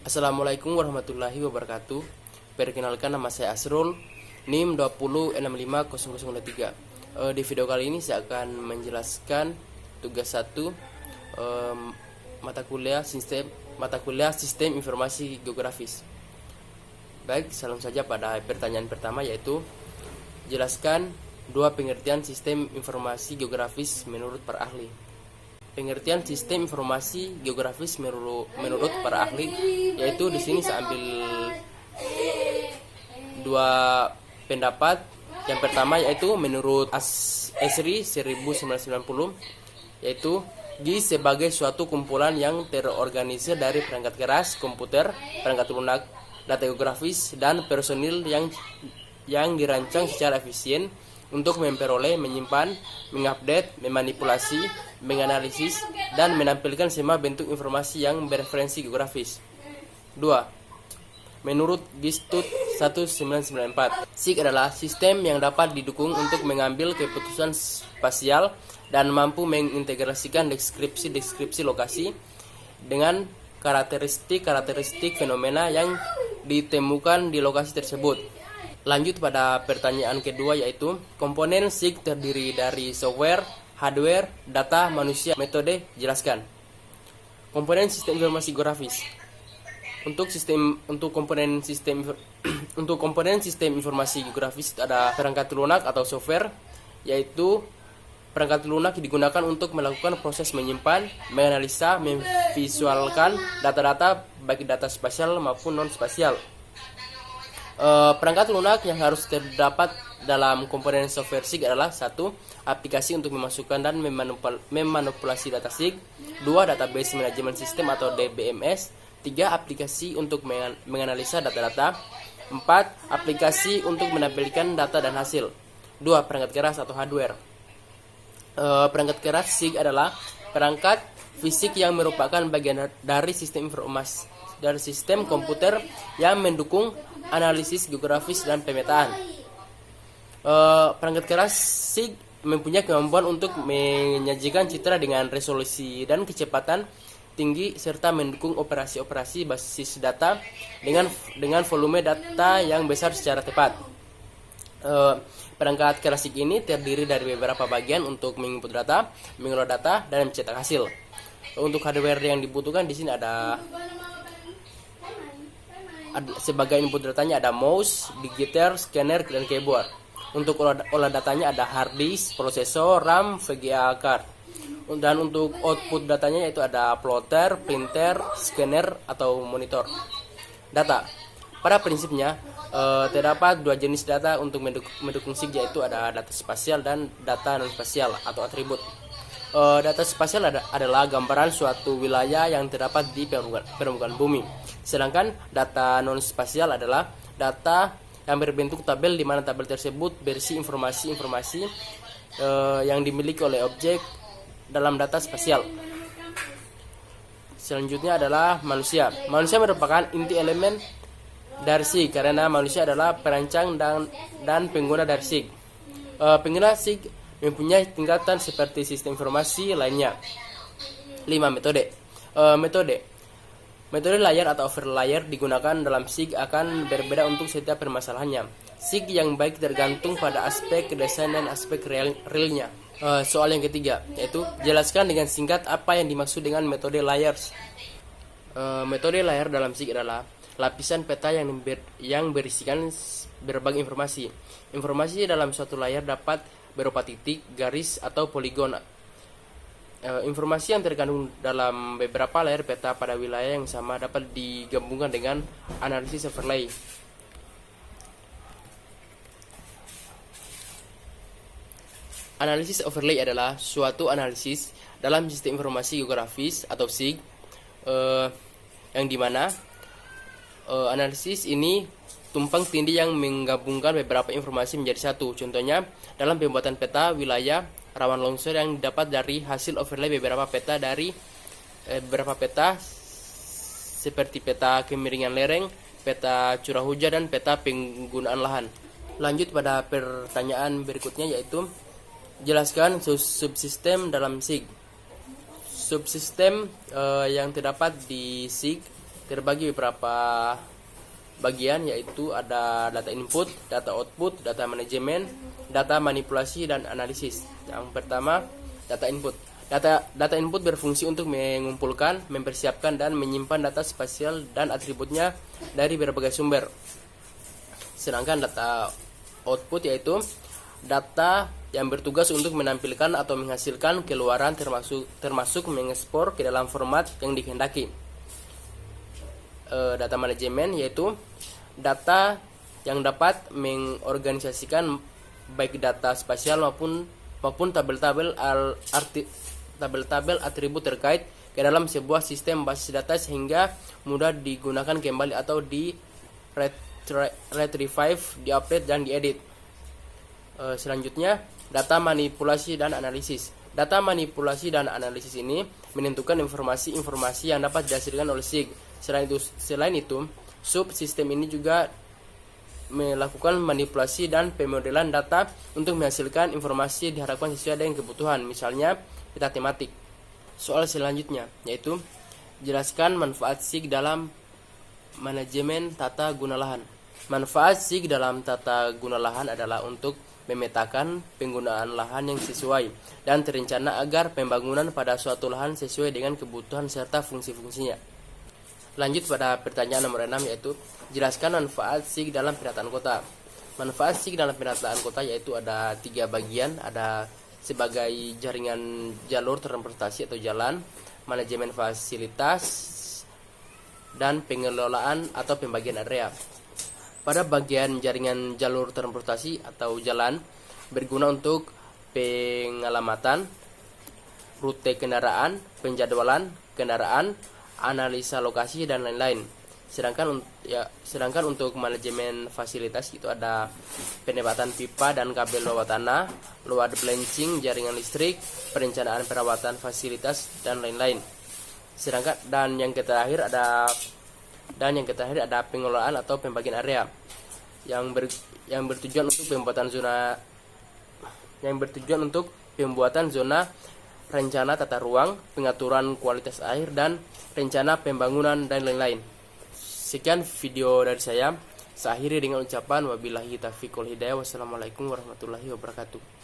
Assalamualaikum warahmatullahi wabarakatuh. Perkenalkan, nama saya Asrul, NIM 20650003. Di video kali ini saya akan menjelaskan tugas 1 mata kuliah sistem informasi geografis. Baik, langsung saja pada pertanyaan pertama, yaitu jelaskan dua pengertian sistem informasi geografis menurut para ahli. Pengertian sistem informasi geografis menurut para ahli, yaitu di sini saya ambil dua pendapat. Yang pertama yaitu menurut Esri 1990, yaitu GIS sebagai suatu kumpulan yang terorganisir dari perangkat keras, komputer, perangkat lunak, data geografis, dan personil yang dirancang secara efisien untuk memperoleh, menyimpan, mengupdate, memanipulasi, menganalisis, dan menampilkan semua bentuk informasi yang bereferensi geografis. 2. Menurut GIS-TUT 1994, SIG adalah sistem yang dapat didukung untuk mengambil keputusan spasial dan mampu mengintegrasikan deskripsi lokasi dengan karakteristik fenomena yang ditemukan di lokasi tersebut. Lanjut pada pertanyaan kedua, yaitu komponen SIG terdiri dari software, hardware, data, manusia. Metode, jelaskan. Komponen sistem informasi geografis. Untuk komponen sistem informasi geografis ada perangkat lunak atau software, yaitu perangkat lunak digunakan untuk melakukan proses menyimpan, menganalisa, memvisualkan data-data baik data spasial maupun non spasial. Perangkat lunak yang harus terdapat dalam komponen software SIG adalah 1. Aplikasi untuk memasukkan dan memanipulasi data SIG. 2. Database Management System atau DBMS. 3. Aplikasi untuk menganalisa data-data. 4. Aplikasi untuk menampilkan data dan hasil. 2. Perangkat keras atau hardware. Perangkat keras SIG adalah perangkat fisik yang merupakan bagian dari sistem informasi dari sistem komputer yang mendukung analisis geografis dan pemetaan. Perangkat keras SIG mempunyai kemampuan untuk menyajikan citra dengan resolusi dan kecepatan tinggi serta mendukung operasi-operasi basis data dengan volume data yang besar secara tepat. Perangkat keras SIG ini terdiri dari beberapa bagian untuk menginput data, mengolah data, dan mencetak hasil. Untuk hardware yang dibutuhkan di sini ada sebagai input datanya ada mouse, digital, scanner, dan keyboard. Untuk olah datanya ada hard disk, prosesor, RAM, VGA card. Dan untuk output datanya yaitu ada plotter, printer, scanner, atau monitor. Data. Pada prinsipnya terdapat dua jenis data untuk mendukung SIG, yaitu ada data spasial dan data non spasial atau atribut. Data spasial adalah gambaran suatu wilayah yang terdapat di permukaan bumi. Sedangkan data non spasial adalah data yang berbentuk tabel, di mana tabel tersebut berisi informasi yang dimiliki oleh objek dalam data spasial. Selanjutnya adalah manusia. Manusia merupakan inti elemen dari SIG karena manusia adalah perancang dan pengguna dari SIG. Pengguna SIG mempunyai tingkatan seperti sistem informasi lainnya. 5. Metode layer atau overlayer digunakan dalam SIG akan berbeda untuk setiap permasalahannya. SIG yang baik tergantung pada aspek desain dan aspek realnya. Soal yang ketiga, yaitu jelaskan dengan singkat apa yang dimaksud dengan metode layers. Metode layer dalam SIG adalah lapisan peta yang berisikan berbagai informasi. Informasi dalam suatu layar dapat berupa titik, garis, atau poligon. Informasi yang terkandung dalam beberapa layar peta pada wilayah yang sama dapat digabungkan dengan analisis overlay. Analisis overlay adalah suatu analisis dalam sistem informasi geografis atau SIG yang dimana analisis ini tumpang tindih yang menggabungkan beberapa informasi menjadi satu. Contohnya dalam pembuatan peta wilayah rawan longsor yang didapat dari hasil overlay beberapa peta seperti peta kemiringan lereng, peta curah hujan, dan peta penggunaan lahan. Lanjut pada pertanyaan berikutnya, yaitu jelaskan subsistem dalam SIG. Subsistem yang terdapat di SIG terbagi beberapa bagian, yaitu ada data input, data output, data manajemen, data manipulasi, dan analisis. Yang pertama, data input. Data input berfungsi untuk mengumpulkan, mempersiapkan, dan menyimpan data spasial dan atributnya dari berbagai sumber. Sedangkan data output yaitu data yang bertugas untuk menampilkan atau menghasilkan keluaran termasuk mengekspor ke dalam format yang dikehendaki. Data manajemen yaitu data yang dapat mengorganisasikan baik data spasial maupun tabel-tabel atribut terkait ke dalam sebuah sistem basis data sehingga mudah digunakan kembali atau di retrieve, diupdate, dan diedit. Selanjutnya, data manipulasi dan analisis. Data manipulasi dan analisis ini menentukan informasi yang dapat dihasilkan oleh SIG. Selain itu, subsistem ini juga melakukan manipulasi dan pemodelan data untuk menghasilkan informasi diharapkan sesuai dengan kebutuhan, misalnya peta tematik. Soal selanjutnya yaitu jelaskan manfaat SIG dalam manajemen tata guna lahan. Manfaat SIG dalam tata guna lahan adalah untuk memetakan penggunaan lahan yang sesuai dan terencana agar pembangunan pada suatu lahan sesuai dengan kebutuhan serta fungsi-fungsinya. Lanjut pada pertanyaan nomor 6 yaitu jelaskan manfaat SIG dalam penataan kota. Manfaat SIG dalam penataan kota yaitu ada 3 bagian, ada sebagai jaringan jalur transportasi atau jalan, manajemen fasilitas, dan pengelolaan atau pembagian area. Pada bagian jaringan jalur transportasi atau jalan berguna untuk pengalamatan rute kendaraan, penjadwalan kendaraan, analisa lokasi, dan lain-lain. Sedangkan untuk manajemen fasilitas itu ada penempatan pipa dan kabel bawah tanah, load balancing jaringan listrik, perencanaan perawatan fasilitas, dan lain-lain. Dan yang terakhir ada pengelolaan atau pembagian area yang bertujuan untuk pembuatan zona rencana tata ruang, pengaturan kualitas air, dan rencana pembangunan, dan lain-lain. Sekian video dari saya. Saya akhiri dengan ucapan wabillahi taufiq wal hidayah. Wassalamualaikum warahmatullahi wabarakatuh.